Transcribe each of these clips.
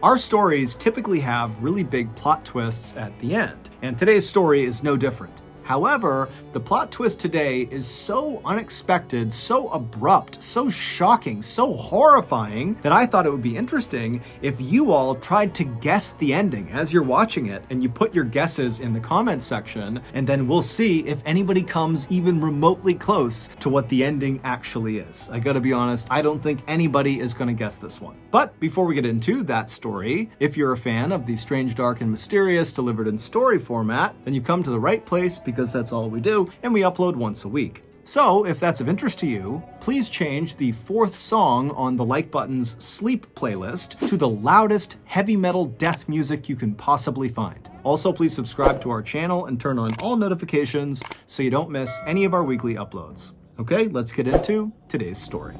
Our stories typically have really big plot twists at the end, and today's story is no different. However, the plot twist today is so unexpected, so abrupt, so shocking, so horrifying that I thought it would be interesting if you all tried to guess the ending as you're watching it, and you put your guesses in the comments section, and then we'll see if anybody comes even remotely close to what the ending actually is. I gotta be honest, I don't think anybody is gonna guess this one. But before we get into that story, if you're a fan of the strange, dark, and mysterious delivered in story format, then you've come to the right place because that's all we do, and we upload once a week. So, if that's of interest to you, please change the 4th song on the Like Button's Sleep playlist to the loudest heavy metal death music you can possibly find. Also, please subscribe to our channel and turn on all notifications so you don't miss any of our weekly uploads. Okay, let's get into today's story.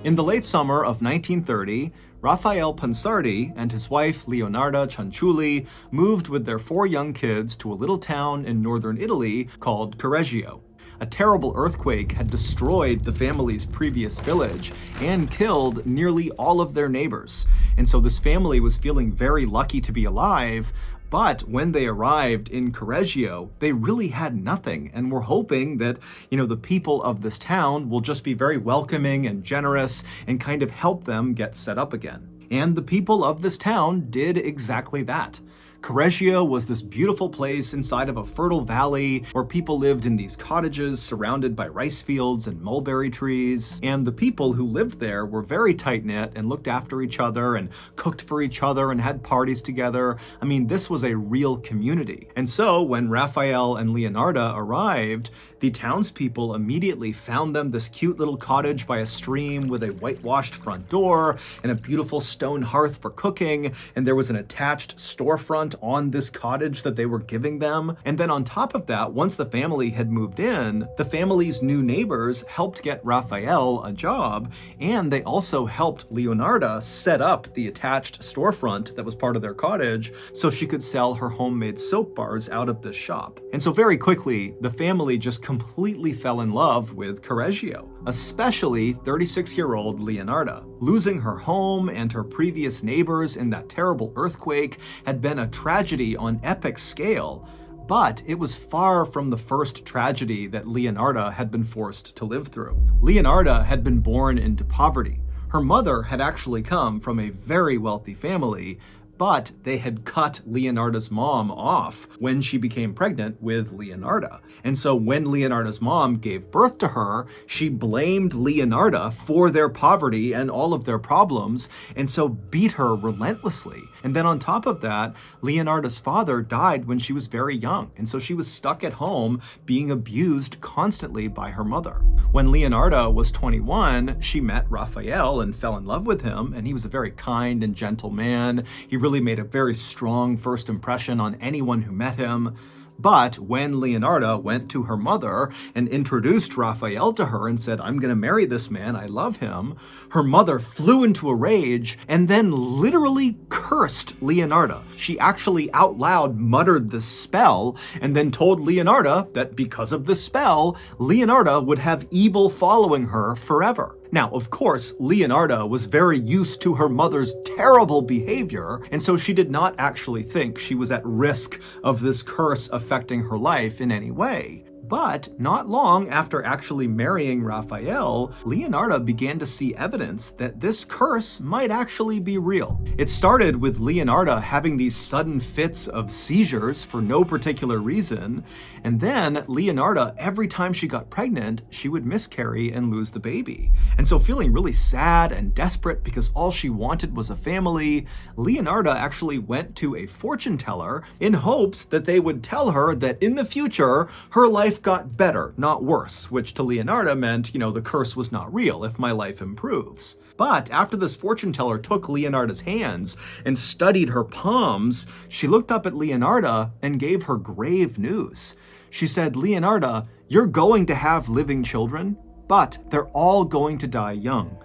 In the late summer of 1930, Raphael Pansardi and his wife Leonarda Cianciulli moved with their 4 young kids to a little town in northern Italy called Correggio. A terrible earthquake had destroyed the family's previous village and killed nearly all of their neighbors. And so this family was feeling very lucky to be alive, but when they arrived in Correggio, they really had nothing and were hoping that, the people of this town will just be very welcoming and generous and kind of help them get set up again. And the people of this town did exactly that. Correggio was this beautiful place inside of a fertile valley where people lived in these cottages surrounded by rice fields and mulberry trees. And the people who lived there were very tight-knit and looked after each other and cooked for each other and had parties together. I mean, this was a real community. And so when Raphael and Leonarda arrived, the townspeople immediately found them this cute little cottage by a stream with a whitewashed front door and a beautiful stone hearth for cooking. And there was an attached storefront on this cottage that they were giving them. And then on top of that, once the family had moved in, the family's new neighbors helped get Raphael a job, and they also helped Leonarda set up the attached storefront that was part of their cottage so she could sell her homemade soap bars out of this shop. And so very quickly, the family just completely fell in love with Correggio, especially 36-year-old Leonarda. Losing her home and her previous neighbors in that terrible earthquake had been a tragedy on epic scale, but it was far from the first tragedy that Leonarda had been forced to live through. Leonarda had been born into poverty. Her mother had actually come from a very wealthy family, but they had cut Leonarda's mom off when she became pregnant with Leonarda. And so when Leonarda's mom gave birth to her, she blamed Leonarda for their poverty and all of their problems, and so beat her relentlessly. And then on top of that, Leonarda's father died when she was very young, and so she was stuck at home being abused constantly by her mother. When Leonarda was 21, she met Raphael and fell in love with him, and he was a very kind and gentle man. He really made a very strong first impression on anyone who met him. But when Leonarda went to her mother and introduced Raphael to her and said, "I'm going to marry this man, I love him," her mother flew into a rage and then literally cursed Leonarda. She actually out loud muttered the spell and then told Leonarda that because of the spell, Leonarda would have evil following her forever. Now, of course, Leonarda was very used to her mother's terrible behavior, and so she did not actually think she was at risk of this curse affecting her life in any way. But not long after actually marrying Raphael, Leonarda began to see evidence that this curse might actually be real. It started with Leonarda having these sudden fits of seizures for no particular reason, and then Leonarda, every time she got pregnant, she would miscarry and lose the baby. And so feeling really sad and desperate because all she wanted was a family, Leonarda actually went to a fortune teller in hopes that they would tell her that in the future, her life got better, not worse, which to Leonarda meant, the curse was not real if my life improves. But after this fortune teller took Leonarda's hands and studied her palms, she looked up at Leonarda and gave her grave news. She said, "Leonarda, you're going to have living children, but they're all going to die young.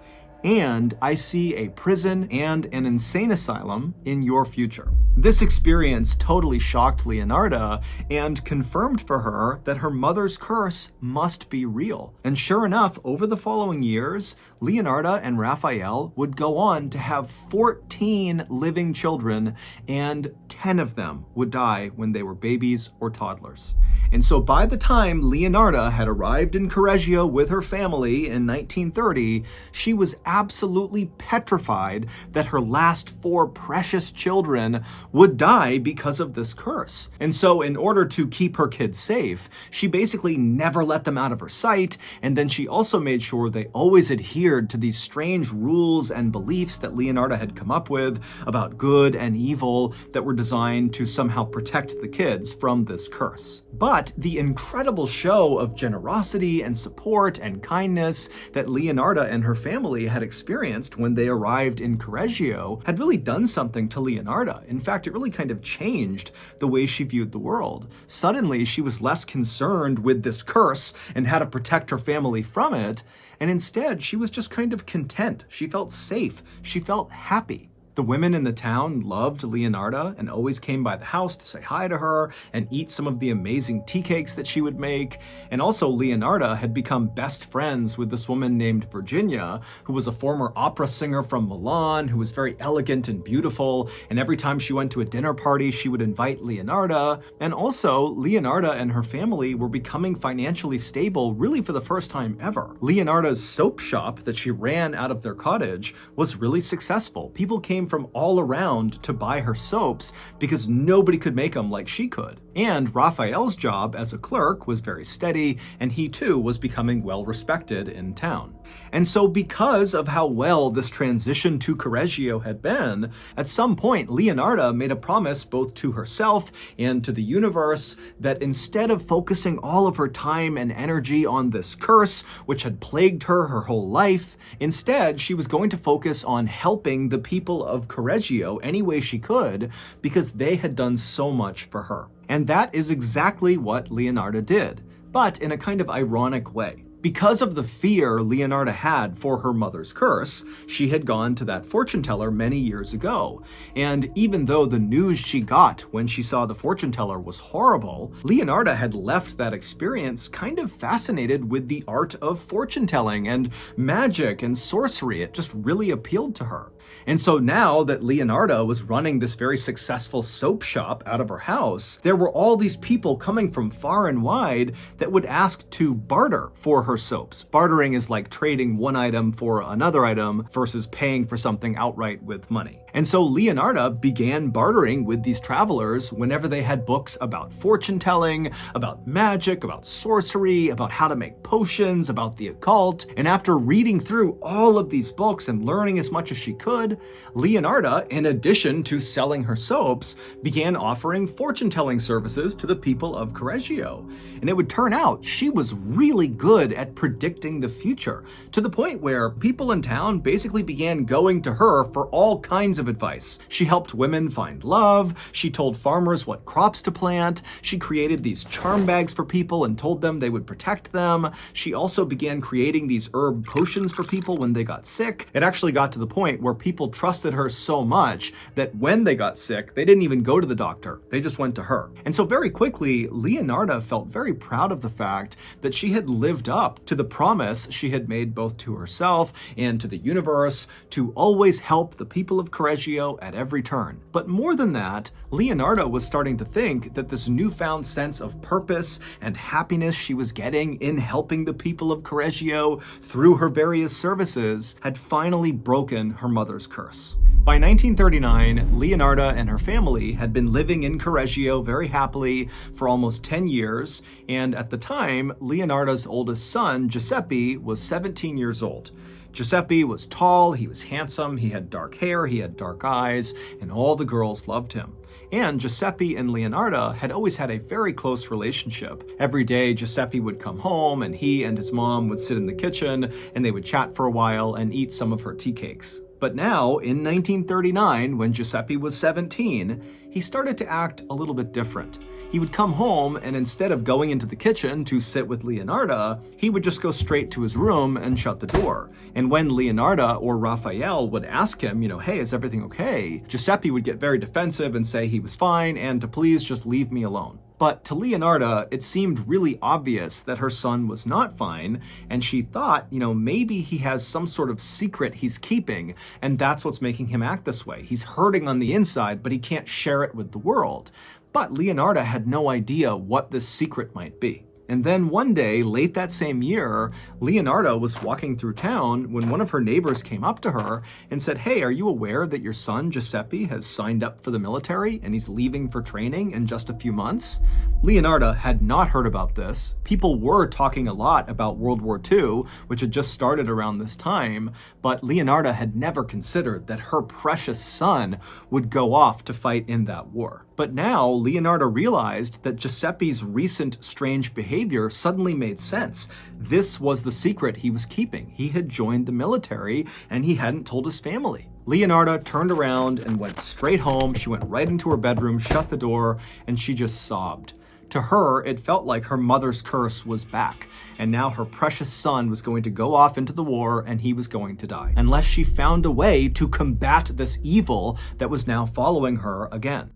and I see a prison and an insane asylum in your future. This experience totally shocked Leonarda and confirmed for her that her mother's curse must be real. And sure enough, over the following years, Leonarda and Raphael would go on to have 14 living children, and 10 of them would die when they were babies or toddlers. And so by the time Leonarda had arrived in Correggio with her family in 1930, she was absolutely petrified that her last 4 precious children would die because of this curse. And so in order to keep her kids safe, she basically never let them out of her sight, and then she also made sure they always adhered to these strange rules and beliefs that Leonarda had come up with about good and evil that were designed to somehow protect the kids from this curse. But the incredible show of generosity and support and kindness that Leonarda and her family had experienced when they arrived in Correggio had really done something to Leonarda. In fact, it really kind of changed the way she viewed the world. Suddenly, she was less concerned with this curse and how to protect her family from it, and instead, she was just kind of content. She felt safe. She felt happy. The women in the town loved Leonarda and always came by the house to say hi to her and eat some of the amazing tea cakes that she would make. And also Leonarda had become best friends with this woman named Virginia, who was a former opera singer from Milan, who was very elegant and beautiful. And every time she went to a dinner party, she would invite Leonarda. And also Leonarda and her family were becoming financially stable really for the first time ever. Leonarda's soap shop that she ran out of their cottage was really successful. People came from all around to buy her soaps because nobody could make them like she could. And Raphael's job as a clerk was very steady, and he too was becoming well respected in town. And so because of how well this transition to Correggio had been, at some point Leonarda made a promise both to herself and to the universe that instead of focusing all of her time and energy on this curse, which had plagued her whole life, instead she was going to focus on helping the people of Correggio any way she could because they had done so much for her. And that is exactly what Leonarda did, but in a kind of ironic way. Because of the fear Leonarda had for her mother's curse, she had gone to that fortune teller many years ago. And even though the news she got when she saw the fortune teller was horrible, Leonarda had left that experience kind of fascinated with the art of fortune telling and magic and sorcery. It just really appealed to her. And so now that Leonarda was running this very successful soap shop out of her house, there were all these people coming from far and wide that would ask to barter for her soaps. Bartering is like trading one item for another item versus paying for something outright with money. And so Leonarda began bartering with these travelers whenever they had books about fortune telling, about magic, about sorcery, about how to make potions, about the occult. And after reading through all of these books and learning as much as she could, Leonarda, in addition to selling her soaps, began offering fortune telling services to the people of Correggio. And it would turn out she was really good at predicting the future, to the point where people in town basically began going to her for all kinds of advice. She helped women find love, she told farmers what crops to plant, she created these charm bags for people and told them they would protect them. She also began creating these herb potions for people when they got sick. It actually got to the point where people trusted her so much that when they got sick, they didn't even go to the doctor. They just went to her. And so very quickly, Leonarda felt very proud of the fact that she had lived up to the promise she had made both to herself and to the universe to always help the people of Correggio at every turn. But more than that, Leonarda was starting to think that this newfound sense of purpose and happiness she was getting in helping the people of Correggio through her various services had finally broken her mother's curse. By 1939, Leonarda and her family had been living in Correggio very happily for almost 10 years, and at the time, Leonarda's oldest son, Giuseppe, was 17 years old. Giuseppe was tall, he was handsome, he had dark hair, he had dark eyes, and all the girls loved him. And Giuseppe and Leonarda had always had a very close relationship. Every day, Giuseppe would come home, and he and his mom would sit in the kitchen, and they would chat for a while and eat some of her tea cakes. But now, in 1939, when Giuseppe was 17, he started to act a little bit different. He would come home, and instead of going into the kitchen to sit with Leonarda, he would just go straight to his room and shut the door. And when Leonarda or Raphael would ask him, hey, is everything okay? Giuseppe would get very defensive and say he was fine and to please just leave me alone. But to Leonarda, it seemed really obvious that her son was not fine, and she thought, maybe he has some sort of secret he's keeping, and that's what's making him act this way. He's hurting on the inside, but he can't share it with the world. But Leonarda had no idea what this secret might be. And then one day, late that same year, Leonarda was walking through town when one of her neighbors came up to her and said, "Hey, are you aware that your son, Giuseppe, has signed up for the military and he's leaving for training in just a few months?" Leonarda had not heard about this. People were talking a lot about World War II, which had just started around this time, but Leonarda had never considered that her precious son would go off to fight in that war. But now, Leonarda realized that Giuseppe's recent strange behavior suddenly made sense. This was the secret he was keeping. He had joined the military, and he hadn't told his family. Leonarda turned around and went straight home. She went right into her bedroom, shut the door, and she just sobbed. To her, it felt like her mother's curse was back, and now her precious son was going to go off into the war and he was going to die, unless she found a way to combat this evil that was now following her again.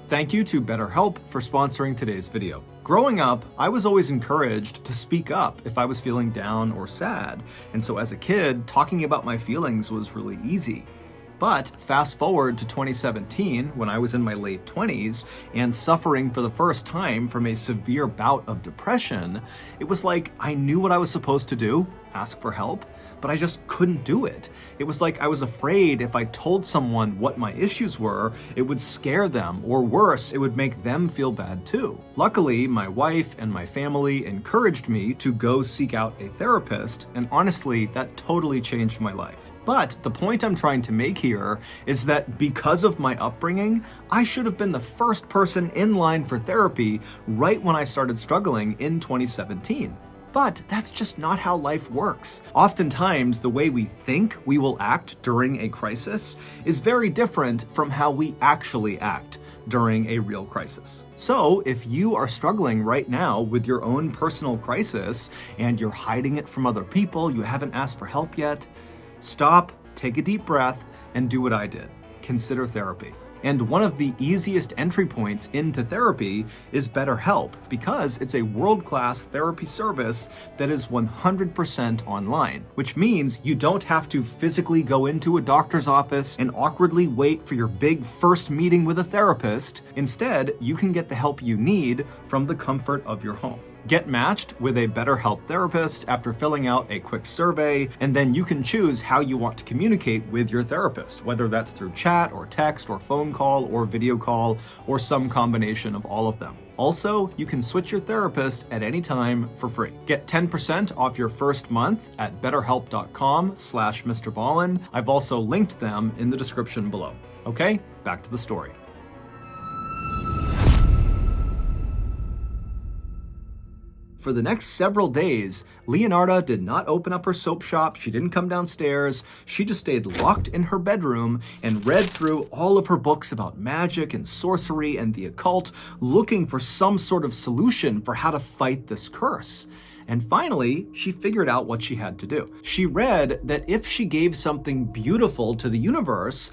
Thank you to BetterHelp for sponsoring today's video. Growing up, I was always encouraged to speak up if I was feeling down or sad, and so as a kid, talking about my feelings was really easy. But fast forward to 2017, when I was in my late 20s and suffering for the first time from a severe bout of depression, it was like I knew what I was supposed to do, ask for help, but I just couldn't do it. It was like I was afraid if I told someone what my issues were, it would scare them, or worse, it would make them feel bad too. Luckily, my wife and my family encouraged me to go seek out a therapist, and honestly, that totally changed my life. But the point I'm trying to make here is that because of my upbringing, I should have been the first person in line for therapy right when I started struggling in 2017. But that's just not how life works. Oftentimes, the way we think we will act during a crisis is very different from how we actually act during a real crisis. So if you are struggling right now with your own personal crisis and you're hiding it from other people, you haven't asked for help yet, stop, take a deep breath, and do what I did. Consider therapy. And one of the easiest entry points into therapy is BetterHelp, because it's a world-class therapy service that is 100% online, which means you don't have to physically go into a doctor's office and awkwardly wait for your big first meeting with a therapist. Instead, you can get the help you need from the comfort of your home. Get matched with a BetterHelp therapist after filling out a quick survey, and then you can choose how you want to communicate with your therapist, whether that's through chat or text or phone call or video call or some combination of all of them. Also, you can switch your therapist at any time for free. Get 10% off your first month at betterhelp.com/MrBallen. I've also linked them in the description below. Okay, back to the story. For the next several days, Leonarda did not open up her soap shop, she didn't come downstairs, she just stayed locked in her bedroom and read through all of her books about magic and sorcery and the occult, looking for some sort of solution for how to fight this curse. And finally, she figured out what she had to do. She read that if she gave something beautiful to the universe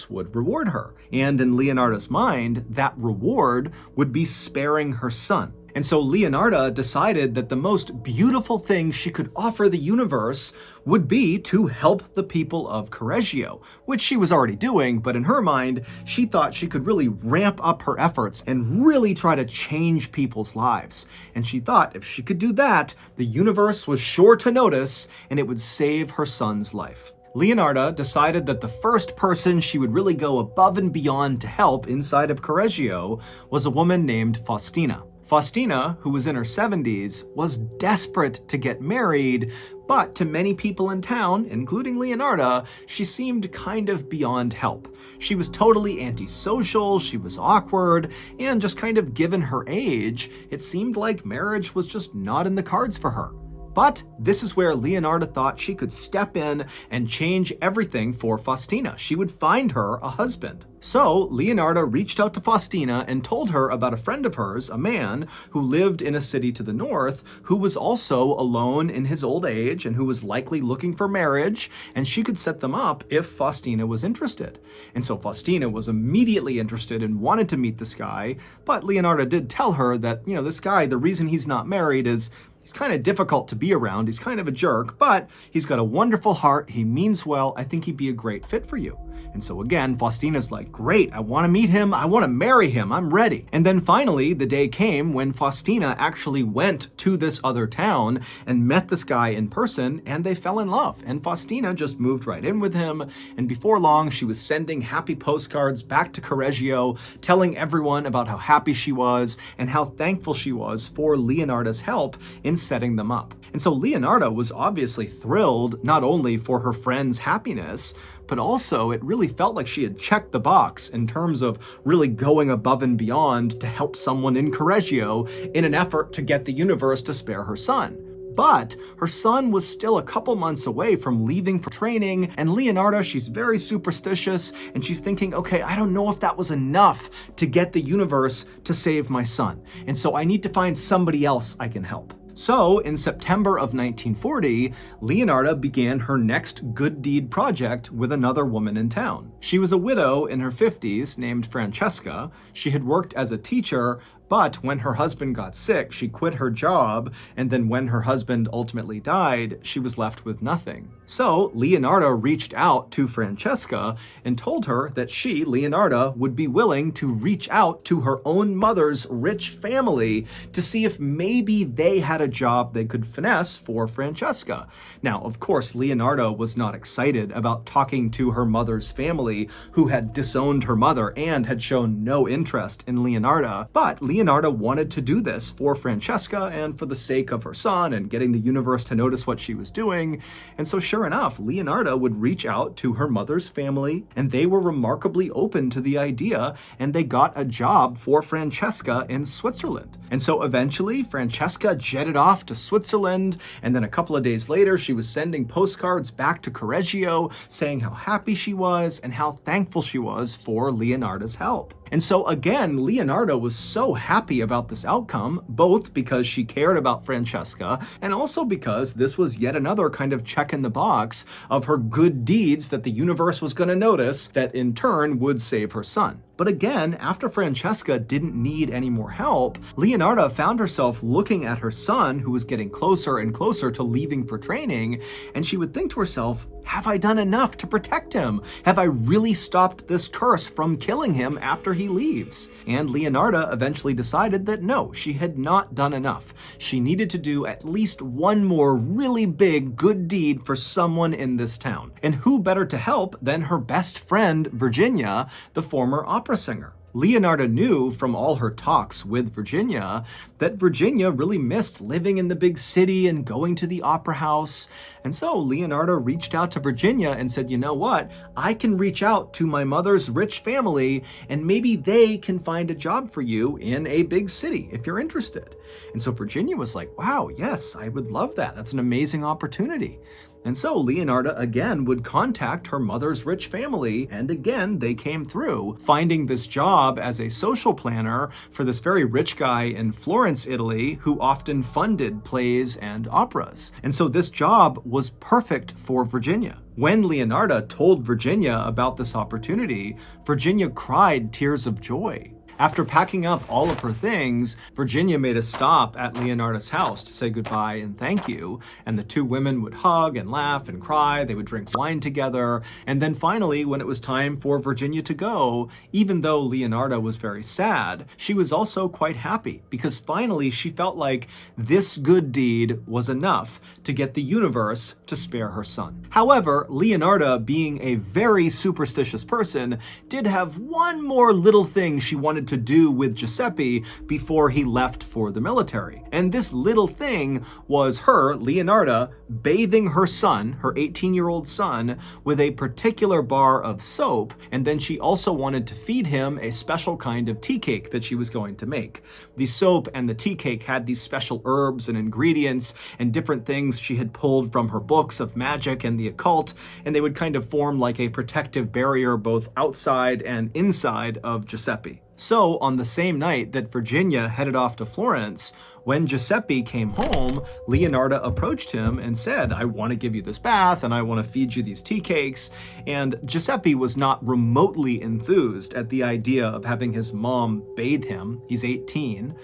would reward her. And in Leonarda's mind, that reward would be sparing her son. And so Leonarda decided that the most beautiful thing she could offer the universe would be to help the people of Correggio, which she was already doing, but in her mind, she thought she could really ramp up her efforts and really try to change people's lives. And she thought if she could do that, the universe was sure to notice and it would save her son's life. Leonarda decided that the first person she would really go above and beyond to help inside of Correggio was a woman named Faustina. Faustina, who was in her 70s, was desperate to get married, but to many people in town, including Leonarda, she seemed kind of beyond help. She was totally antisocial, she was awkward, and just kind of given her age, it seemed like marriage was just not in the cards for her. But this is where Leonarda thought she could step in and change everything for Faustina. She would find her a husband. So Leonarda reached out to Faustina and told her about a friend of hers, a man who lived in a city to the north, who was also alone in his old age and who was likely looking for marriage, and she could set them up if Faustina was interested. And so Faustina was immediately interested and wanted to meet this guy, but Leonarda did tell her that, this guy, the reason he's not married is he's kind of difficult to be around. He's kind of a jerk, but he's got a wonderful heart. He means well. I think he'd be a great fit for you. And so again, Faustina's like, great, I want to meet him. I want to marry him. I'm ready. And then finally, the day came when Faustina actually went to this other town and met this guy in person, and they fell in love. And Faustina just moved right in with him. And before long, she was sending happy postcards back to Correggio, telling everyone about how happy she was and how thankful she was for Leonarda's help in setting them up. And so Leonarda was obviously thrilled, not only for her friend's happiness, but also it really felt like she had checked the box in terms of really going above and beyond to help someone in Correggio in an effort to get the universe to spare her son. But her son was still a couple months away from leaving for training, and Leonarda, she's very superstitious, and she's thinking, okay, I don't know if that was enough to get the universe to save my son, and so I need to find somebody else I can help. So, in September of 1940, Leonarda began her next good deed project with another woman in town. She was a widow in her 50s named Francesca. She had worked as a teacher, but when her husband got sick, she quit her job, and then when her husband ultimately died, she was left with nothing. So Leonarda reached out to Francesca and told her that she, Leonarda, would be willing to reach out to her own mother's rich family to see if maybe they had a job they could finesse for Francesca. Now, of course, Leonarda was not excited about talking to her mother's family, who had disowned her mother and had shown no interest in Leonarda, but Leonarda wanted to do this for Francesca and for the sake of her son and getting the universe to notice what she was doing. And so sure enough, Leonarda would reach out to her mother's family, and they were remarkably open to the idea, and they got a job for Francesca in Switzerland. And so eventually, Francesca jetted off to Switzerland, and then a couple of days later, she was sending postcards back to Correggio saying how happy she was and how thankful she was for Leonarda's help. And so again, Leonarda was so happy about this outcome, both because she cared about Francesca and also because this was yet another kind of check in the box of her good deeds that the universe was going to notice that in turn would save her son. But again, after Francesca didn't need any more help, Leonarda found herself looking at her son, who was getting closer and closer to leaving for training, and she would think to herself, have I done enough to protect him? Have I really stopped this curse from killing him after he leaves? And Leonarda eventually decided that no, she had not done enough. She needed to do at least one more really big good deed for someone in this town. And who better to help than her best friend, Virginia, the former opera singer. Leonarda knew from all her talks with Virginia that Virginia really missed living in the big city and going to the opera house. And so Leonarda reached out to Virginia and said, you know what? I can reach out to my mother's rich family and maybe they can find a job for you in a big city if you're interested. And so Virginia was like, wow, yes, I would love that. That's an amazing opportunity. And so Leonarda again would contact her mother's rich family, and again they came through, finding this job as a social planner for this very rich guy in Florence, Italy, who often funded plays and operas. And so this job was perfect for Virginia. When Leonarda told Virginia about this opportunity, Virginia cried tears of joy. After packing up all of her things, Virginia made a stop at Leonarda's house to say goodbye and thank you, and the two women would hug and laugh and cry, they would drink wine together, and then finally, when it was time for Virginia to go, even though Leonarda was very sad, she was also quite happy, because finally she felt like this good deed was enough to get the universe to spare her son. However, Leonarda, being a very superstitious person, did have one more little thing she wanted wanted to do with Giuseppe before he left for the military. And this little thing was her, Leonarda, bathing her son, her 18-year-old son, with a particular bar of soap, and then she also wanted to feed him a special kind of tea cake that she was going to make. The soap and the tea cake had these special herbs and ingredients and different things she had pulled from her books of magic and the occult, and they would kind of form like a protective barrier both outside and inside of Giuseppe. So, on the same night that Virginia headed off to Florence, when Giuseppe came home, Leonarda approached him and said, "I want to give you this bath and I want to feed you these tea cakes." And Giuseppe was not remotely enthused at the idea of having his mom bathe him. He's 18.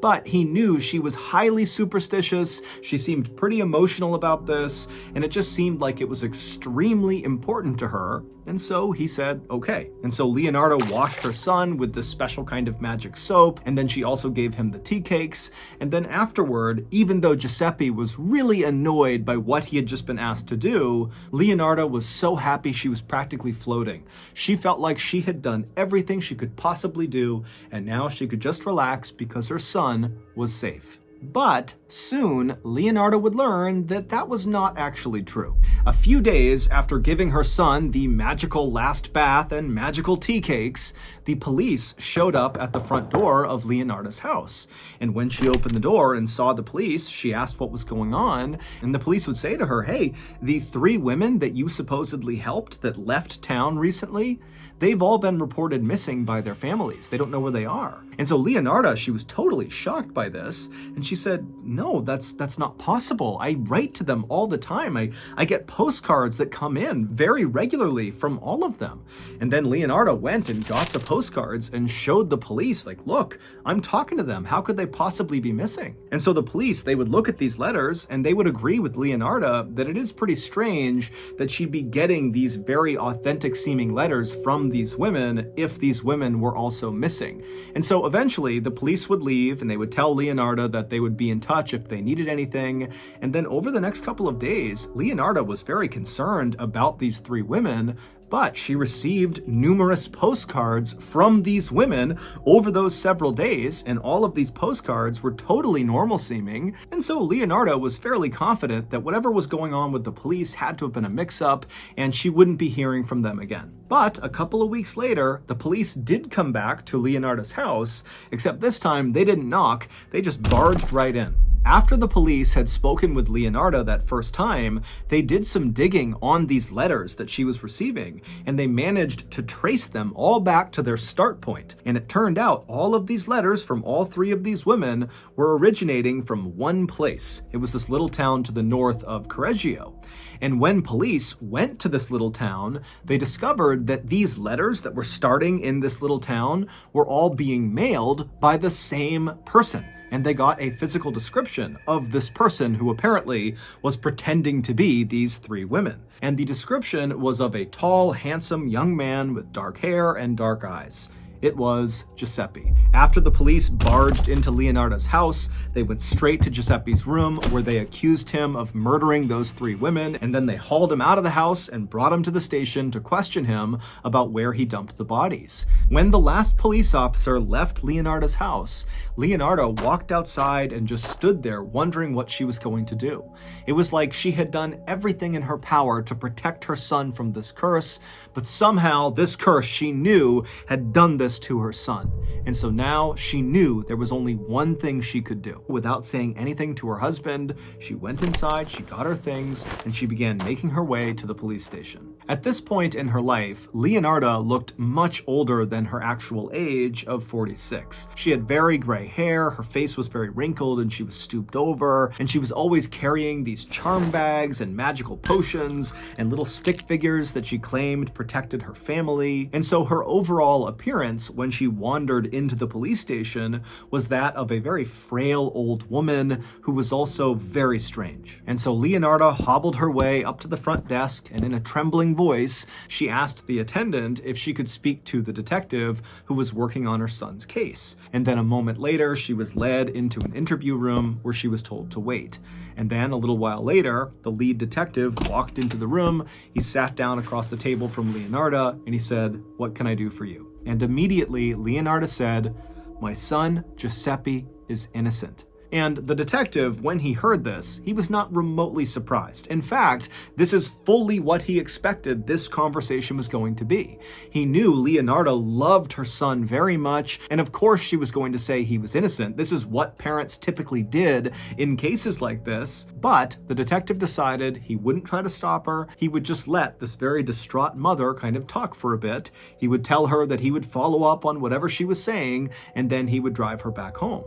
But he knew she was highly superstitious, she seemed pretty emotional about this, and it just seemed like it was extremely important to her, and so he said, okay. And so Leonarda washed her son with this special kind of magic soap, and then she also gave him the tea cakes, and then afterward, even though Giuseppe was really annoyed by what he had just been asked to do, Leonarda was so happy she was practically floating. She felt like she had done everything she could possibly do, and now she could just relax because her son was safe. But soon, Leonarda would learn that that was not actually true. A few days after giving her son the magical last bath and magical tea cakes, the police showed up at the front door of Leonarda's house. And when she opened the door and saw the police, she asked what was going on, and the police would say to her, "Hey, the 3 women that you supposedly helped that left town recently, they've all been reported missing by their families. They don't know where they are." And so Leonarda, she was totally shocked by this, and she said, "No, that's not possible. I write to them all the time. I get postcards that come in very regularly from all of them." And then Leonarda went and got the postcards and showed the police, like, "Look, I'm talking to them. How could they possibly be missing?" And so the police, they would look at these letters and they would agree with Leonarda that it is pretty strange that she'd be getting these very authentic seeming letters from these women if these women were also missing. And so eventually the police would leave and they would tell Leonarda that they would be in touch if they needed anything. And then over the next couple of days, Leonarda was very concerned about these 3 women, but she received numerous postcards from these women over those several days, and all of these postcards were totally normal seeming. And so Leonarda was fairly confident that whatever was going on with the police had to have been a mix-up, and she wouldn't be hearing from them again. But a couple of weeks later, the police did come back to Leonarda's house, except this time they didn't knock, they just barged right in. After the police had spoken with Leonarda that first time, they did some digging on these letters that she was receiving, and they managed to trace them all back to their start point. And it turned out all of these letters from all 3 of these women were originating from one place. It was this little town to the north of Correggio. And when police went to this little town, they discovered that these letters that were starting in this little town were all being mailed by the same person. And they got a physical description of this person who apparently was pretending to be these 3 women. And the description was of a tall, handsome young man with dark hair and dark eyes. It was Giuseppe. After the police barged into Leonarda's house, they went straight to Giuseppe's room where they accused him of murdering those 3 women, and then they hauled him out of the house and brought him to the station to question him about where he dumped the bodies. When the last police officer left Leonarda's house, Leonarda walked outside and just stood there wondering what she was going to do. It was like she had done everything in her power to protect her son from this curse, but somehow this curse she knew had done this to her son. And so now she knew there was only one thing she could do. Without saying anything to her husband, she went inside, she got her things, and she began making her way to the police station. At this point in her life, Leonarda looked much older than her actual age of 46. She had very gray hair, her face was very wrinkled, and she was stooped over, and she was always carrying these charm bags and magical potions and little stick figures that she claimed protected her family. And so her overall appearance when she wandered into the police station was that of a very frail old woman who was also very strange. And so Leonarda hobbled her way up to the front desk, and in a trembling voice, she asked the attendant if she could speak to the detective who was working on her son's case. And then a moment later, she was led into an interview room where she was told to wait. And then a little while later, the lead detective walked into the room. He sat down across the table from Leonarda and he said, "What can I do for you?" And immediately, Leonardo said, "My son, Giuseppe, is innocent." And the detective, when he heard this, he was not remotely surprised. In fact, this is fully what he expected this conversation was going to be. He knew Leonardo loved her son very much, and of course she was going to say he was innocent. This is what parents typically did in cases like this. But the detective decided he wouldn't try to stop her. He would just let this very distraught mother kind of talk for a bit. He would tell her that he would follow up on whatever she was saying, and then he would drive her back home.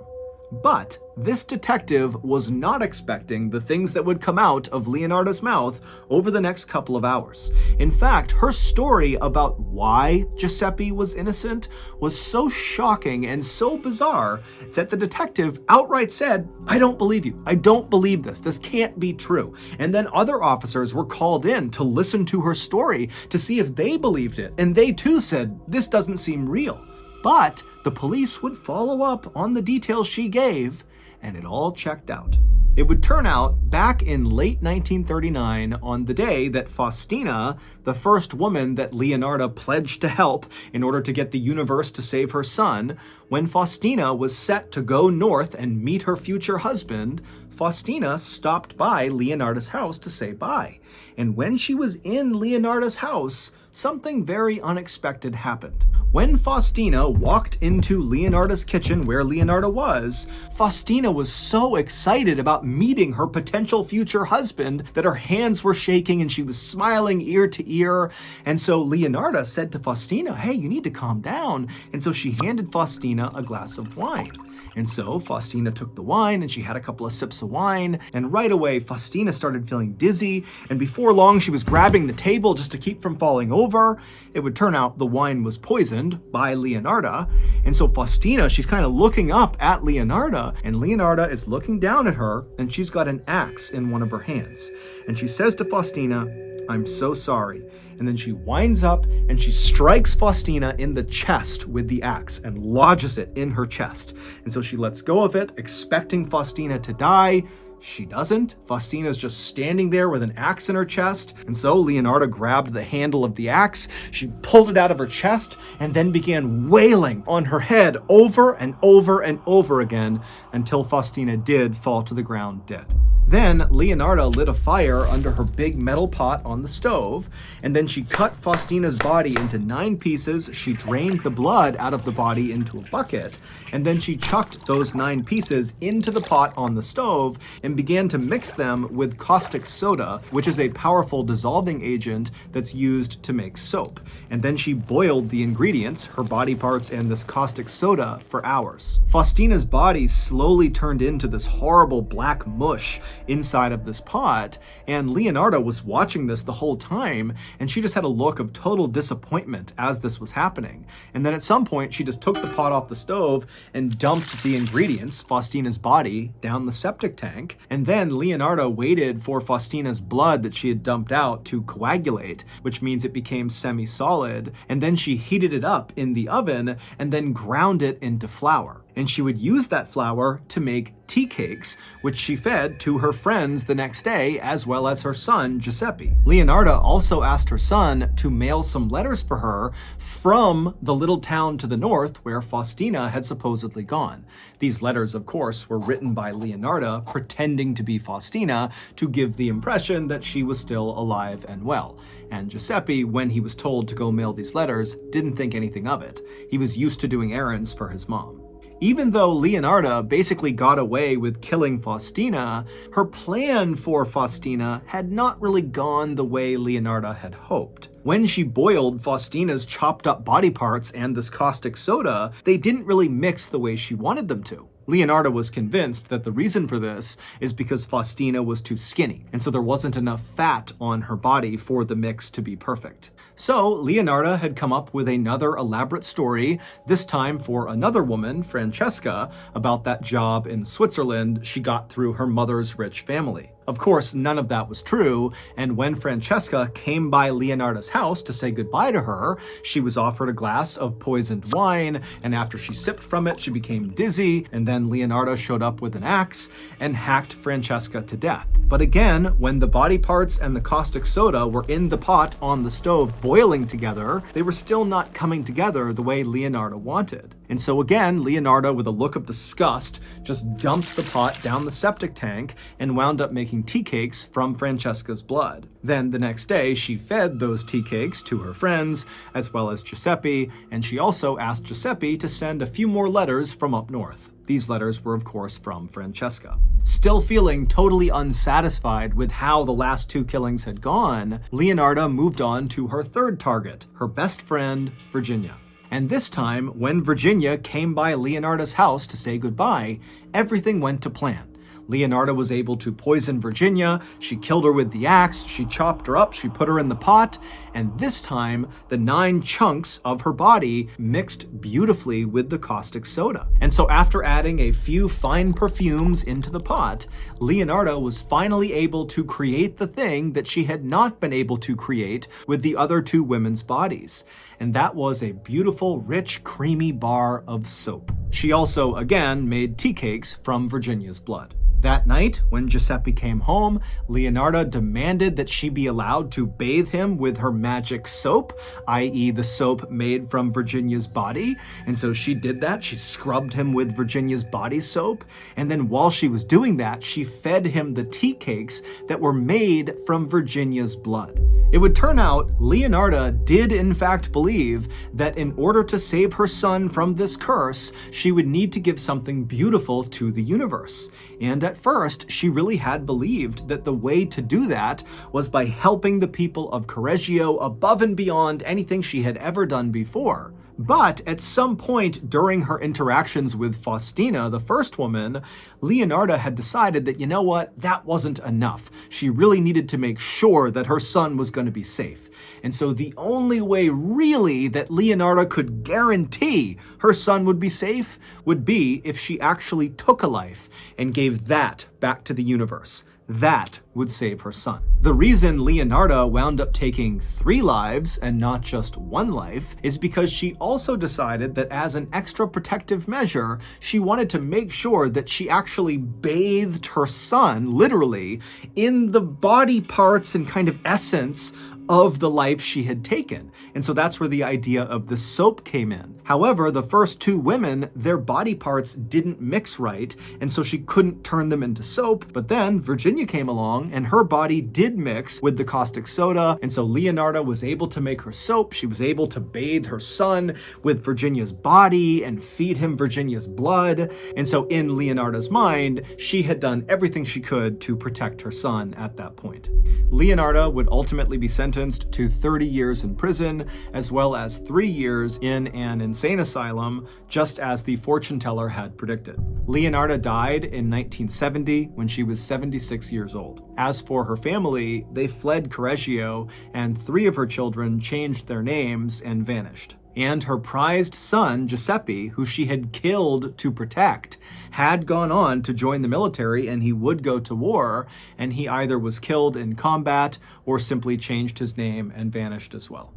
But this detective was not expecting the things that would come out of Leonardo's mouth over the next couple of hours. In fact, her story about why Giuseppe was innocent was so shocking and so bizarre that the detective outright said, "I don't believe you. I don't believe this. This can't be true." And then other officers were called in to listen to her story to see if they believed it. And they too said, "This doesn't seem real." But the police would follow up on the details she gave, and it all checked out. It would turn out, back in late 1939, on the day that Faustina, the first woman that Leonardo pledged to help in order to get the universe to save her son, when Faustina was set to go north and meet her future husband, Faustina stopped by Leonardo's house to say bye. And when she was in Leonardo's house, something very unexpected happened. When Faustina walked into Leonardo's kitchen where Leonardo was, Faustina was so excited about meeting her potential future husband that her hands were shaking and she was smiling ear to ear. And so Leonardo said to Faustina, "Hey, you need to calm down." And so she handed Faustina a glass of wine. And so Faustina took the wine and she had a couple of sips of wine. And right away, Faustina started feeling dizzy. And before long, she was grabbing the table just to keep from falling over. It would turn out the wine was poisoned by Leonardo. And so Faustina, she's kind of looking up at Leonardo. And Leonardo is looking down at her. And she's got an axe in one of her hands. And she says to Faustina, "I'm so sorry." And then she winds up and she strikes Faustina in the chest with the axe and lodges it in her chest. And so she lets go of it, expecting Faustina to die. She doesn't. Faustina's just standing there with an axe in her chest. And so Leonardo grabbed the handle of the axe, she pulled it out of her chest, and then began wailing on her head over and over and over again until Faustina did fall to the ground dead. Then Leonardo lit a fire under her big metal pot on the stove, and then she cut Faustina's body into 9 pieces. She drained the blood out of the body into a bucket, and then she chucked those 9 pieces into the pot on the stove and began to mix them with caustic soda, which is a powerful dissolving agent that's used to make soap. And then she boiled the ingredients, her body parts and this caustic soda, for hours. Faustina's body slowly turned into this horrible black mush inside of this pot, and Leonardo was watching this the whole time, and she just had a look of total disappointment as this was happening. And then at some point, she just took the pot off the stove and dumped the ingredients, Faustina's body, down the septic tank. And then Leonardo waited for Faustina's blood that she had dumped out to coagulate, which means it became semi-solid. And then she heated it up in the oven and then ground it into flour. And she would use that flour to make tea cakes, which she fed to her friends the next day, as well as her son, Giuseppe. Leonardo also asked her son to mail some letters for her from the little town to the north where Faustina had supposedly gone. These letters, of course, were written by Leonardo, pretending to be Faustina to give the impression that she was still alive and well. And Giuseppe, when he was told to go mail these letters, didn't think anything of it. He was used to doing errands for his mom. Even though Leonardo basically got away with killing Faustina, her plan for Faustina had not really gone the way Leonardo had hoped. When she boiled Faustina's chopped up body parts and this caustic soda, they didn't really mix the way she wanted them to. Leonardo was convinced that the reason for this is because Faustina was too skinny, and so there wasn't enough fat on her body for the mix to be perfect. So Leonardo had come up with another elaborate story, this time for another woman, Francesca, about that job in Switzerland she got through her mother's rich family. Of course, none of that was true, and when Francesca came by Leonardo's house to say goodbye to her, she was offered a glass of poisoned wine, and after she sipped from it, she became dizzy, and then Leonardo showed up with an axe and hacked Francesca to death. But again, when the body parts and the caustic soda were in the pot on the stove boiling together, they were still not coming together the way Leonardo wanted. And so again, Leonardo, with a look of disgust, just dumped the pot down the septic tank and wound up making tea cakes from Francesca's blood. Then the next day, she fed those tea cakes to her friends, as well as Giuseppe, and she also asked Giuseppe to send a few more letters from up north. These letters were, of course, from Francesca. Still feeling totally unsatisfied with how the last two killings had gone, Leonardo moved on to her third target, her best friend, Virginia. And this time, when Virginia came by Leonardo's house to say goodbye, everything went to plan. Leonardo was able to poison Virginia, she killed her with the axe, she chopped her up, she put her in the pot, and this time, the 9 chunks of her body mixed beautifully with the caustic soda. And so after adding a few fine perfumes into the pot, Leonardo was finally able to create the thing that she had not been able to create with the other 2 women's bodies. And that was a beautiful, rich, creamy bar of soap. She also, again, made tea cakes from Virginia's blood. That night, when Giuseppe came home, Leonardo demanded that she be allowed to bathe him with her magic soap, i.e. the soap made from Virginia's body. And so she did that. She scrubbed him with Virginia's body soap. And then while she was doing that, she fed him the tea cakes that were made from Virginia's blood. It would turn out Leonardo did in fact believe that in order to save her son from this curse, she would need to give something beautiful to the universe. And at first, she really had believed that the way to do that was by helping the people of Correggio above and beyond anything she had ever done before. But at some point during her interactions with Faustina, the first woman, Leonardo had decided that, you know what, that wasn't enough. She really needed to make sure that her son was going to be safe. And so the only way really that Leonardo could guarantee her son would be safe would be if she actually took a life and gave that back to the universe. That would save her son. The reason Leonardo wound up taking 3 lives and not just 1 life is because she also decided that as an extra protective measure, she wanted to make sure that she actually bathed her son, literally, in the body parts and kind of essence of the life she had taken. And so that's where the idea of the soap came in. However, the first 2 women, their body parts didn't mix right, and so she couldn't turn them into soap. But then Virginia came along and her body did mix with the caustic soda, and so Leonardo was able to make her soap. She was able to bathe her son with Virginia's body and feed him Virginia's blood. And so in Leonardo's mind, she had done everything she could to protect her son at that point. Leonardo would ultimately be sentenced to 30 years in prison, as well as 3 years in an insane asylum, just as the fortune teller had predicted. Leonardo died in 1970 when she was 76 years old. As for her family, they fled Correggio, and 3 of her children changed their names and vanished. And her prized son, Giuseppe, who she had killed to protect, had gone on to join the military, and he would go to war, and he either was killed in combat or simply changed his name and vanished as well.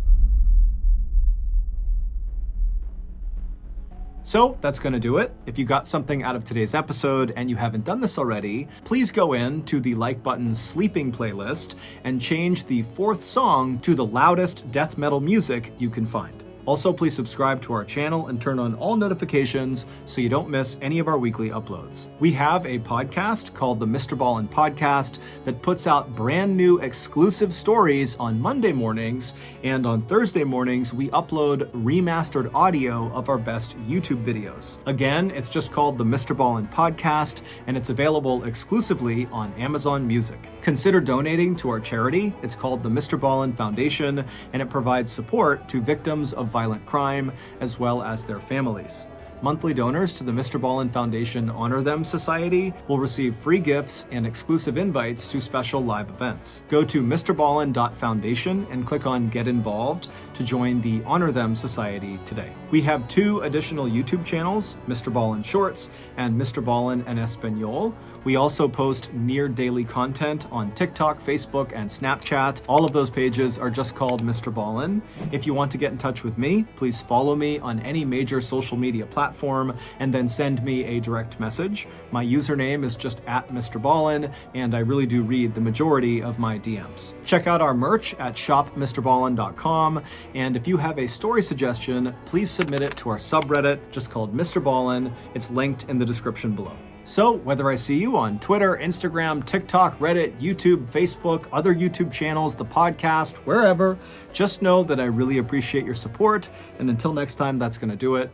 So that's going to do it. If you got something out of today's episode and you haven't done this already, please go in to the Like Button's sleeping playlist and change the 4th song to the loudest death metal music you can find. Also, please subscribe to our channel and turn on all notifications so you don't miss any of our weekly uploads. We have a podcast called the MrBallen Podcast that puts out brand new exclusive stories on Monday mornings, and on Thursday mornings we upload remastered audio of our best YouTube videos. Again, it's just called the MrBallen Podcast, and it's available exclusively on Amazon Music. Consider donating to our charity. It's called the MrBallen Foundation, and it provides support to victims of violent crime, as well as their families. Monthly donors to the MrBallen Foundation Honor Them Society will receive free gifts and exclusive invites to special live events. Go to mrballen.foundation and click on Get Involved to join the Honor Them Society today. We have 2 additional YouTube channels, MrBallen Shorts and MrBallen en Espanol, We also post near daily content on TikTok, Facebook, and Snapchat. All of those pages are just called MrBallen. If you want to get in touch with me, please follow me on any major social media platform and then send me a direct message. My username is just @MrBallen, and I really do read the majority of my DMs. Check out our merch at shopmrballen.com, and if you have a story suggestion, please submit it to our subreddit, just called MrBallen. It's linked in the description below. So, whether I see you on Twitter, Instagram, TikTok, Reddit, YouTube, Facebook, other YouTube channels, the podcast, wherever, just know that I really appreciate your support, and until next time, that's gonna do it.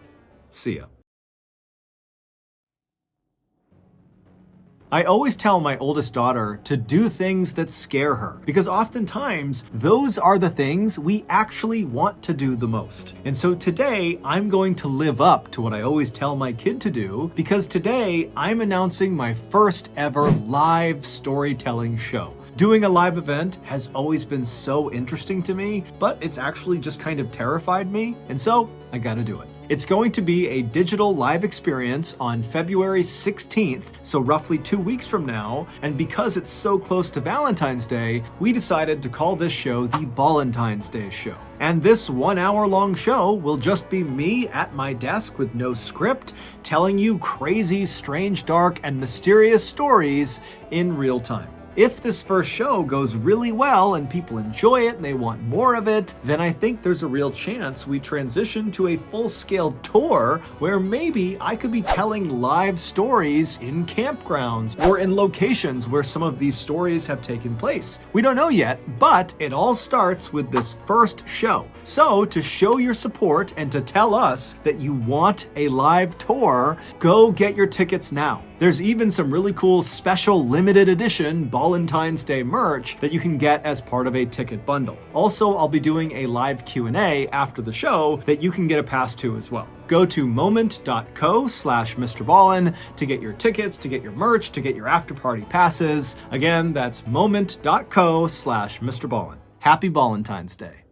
See ya. I always tell my oldest daughter to do things that scare her, because oftentimes those are the things we actually want to do the most. And so today I'm going to live up to what I always tell my kid to do, because today I'm announcing my first ever live storytelling show. Doing a live event has always been so interesting to me, but it's actually just kind of terrified me, and so I gotta do it. It's going to be a digital live experience on February 16th, so roughly 2 weeks from now, and because it's so close to Valentine's Day, we decided to call this show the Ballentine's Day Show. And this 1 hour long show will just be me at my desk with no script, telling you crazy, strange, dark, and mysterious stories in real time. If this first show goes really well and people enjoy it and they want more of it, then I think there's a real chance we transition to a full-scale tour where maybe I could be telling live stories in campgrounds or in locations where some of these stories have taken place. We don't know yet, but it all starts with this first show. So to show your support and to tell us that you want a live tour, go get your tickets now. There's even some really cool special limited edition Ballentine's Day merch that you can get as part of a ticket bundle. Also, I'll be doing a live Q&A after the show that you can get a pass to as well. Go to moment.co/MrBallen to get your tickets, to get your merch, to get your after party passes. Again, that's moment.co/MrBallen. Happy Ballentine's Day.